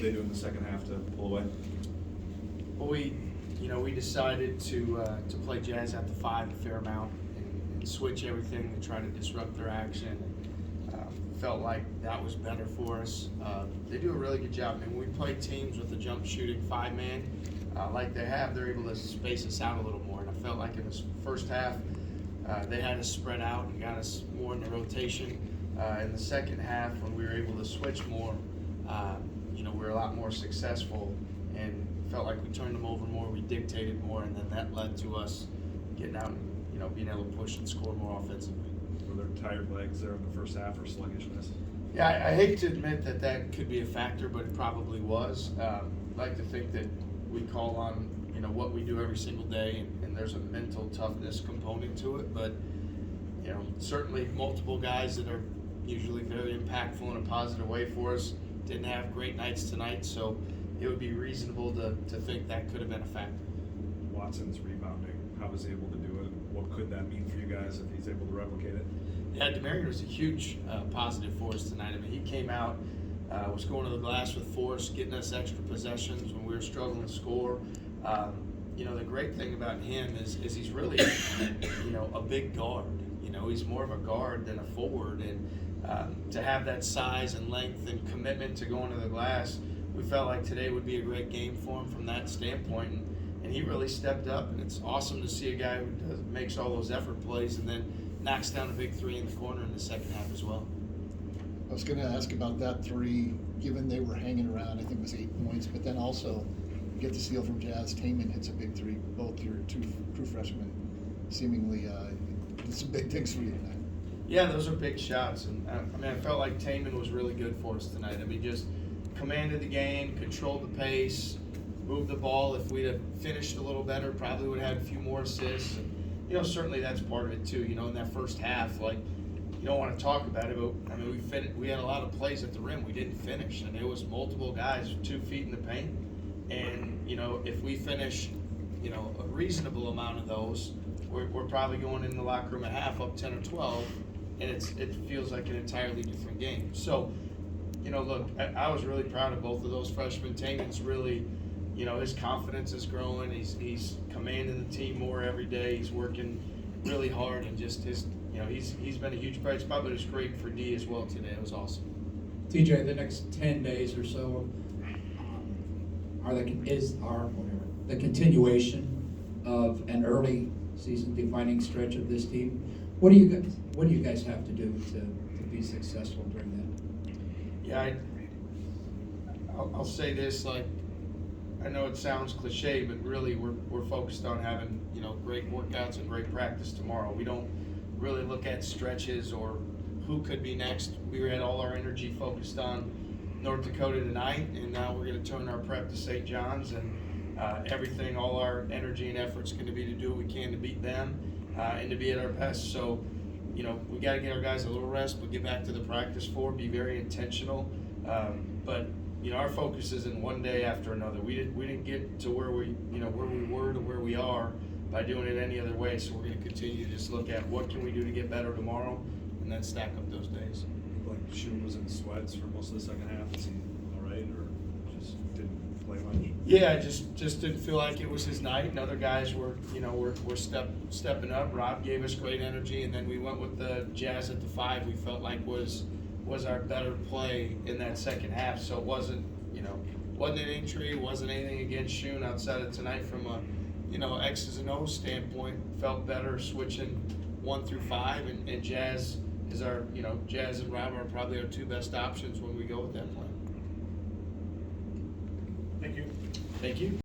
What they do in the second half to pull away? Well, we decided to play Jazz at the 5 a fair amount and switch everything and try to disrupt their action. Felt like that was better for us. They do a really good job. I mean, when we play teams with the jump shooting 5-man like they have, they're able to space us out a little more. And I felt like in the first half, they had us spread out and got us more in the rotation. In the second half, when we were able to switch more, we were a lot more successful and felt like we turned them over more, we dictated more, and then that led to us getting out and being able to push and score more offensively. Were there tired legs there in the first half or sluggishness? Yeah, I hate to admit that could be a factor, but it probably was. I'd like to think that we call on what we do every single day, and there's a mental toughness component to it. But certainly multiple guys that are usually very impactful in a positive way for us didn't have great nights tonight, so it would be reasonable to think that could have been a factor. Watson's rebounding, how was he able to do it? What could that mean for you guys if he's able to replicate it? Yeah, Demarion was a huge positive for us tonight. I mean, he came out, was going to the glass with force, getting us extra possessions when we were struggling to score. The great thing about him is he's really, a big guard. He's more of a guard than a forward, and to have that size and length and commitment to going to the glass, we felt like today would be a great game for him from that standpoint, and he really stepped up. And it's awesome to see a guy who makes all those effort plays and then knocks down a big 3 in the corner in the second half as well. I was going to ask about that 3, given they were hanging around. I think it was 8 points, but then also you get the steal from Jazz. Taman hits a big 3. Both your two true freshmen seemingly did some big things for you tonight. Yeah, those are big shots, and I felt like Taman was really good for us tonight. I mean, just commanded the game, controlled the pace, moved the ball. If we'd have finished a little better, probably would have had a few more assists. And, certainly that's part of it too. In that first half, you don't want to talk about it, but I mean, we had a lot of plays at the rim we didn't finish, and there was multiple guys with 2 feet in the paint. And if we finish, a reasonable amount of those, we're probably going in the locker room at half up 10 or 12, and it feels like an entirely different game. So, look, I was really proud of both of those freshmen. Taman's really, his confidence is growing. He's commanding the team more every day. He's working really hard, and just his, he's been a huge prize. Probably just great for D as well today. It was awesome. TJ, the next 10 days or so the continuation of an early season defining stretch of this team. What do you guys have to do to be successful during that? Yeah, I'll say this, I know it sounds cliche, but really we're focused on having great workouts and great practice tomorrow. We don't really look at stretches or who could be next. We had all our energy focused on North Dakota tonight, and now we're going to turn our prep to St. John's, and everything, all our energy and effort's going to be to do what we can to beat them and to be at our best. So, we got to get our guys a little rest, but get back to the practice floor, be very intentional. But our focus isn't one day after another. We didn't get to where we were to where we are by doing it any other way. So we're going to continue to just look at what can we do to get better tomorrow, and then stack up those days. Like Shun was in sweats for most of the second half. Is he all right, or just didn't play much? Yeah, just didn't feel like it was his night, and other guys were stepping up. Rob gave us great energy, and then we went with the Jazz at the 5. We felt like was our better play in that second half. So it wasn't an injury, wasn't anything against Shun outside of tonight from a X's and O's standpoint. Felt better switching 1 through 5, and Jazz is our Jazz and Rob are probably our 2 best options when we go with that plan. Thank you. Thank you.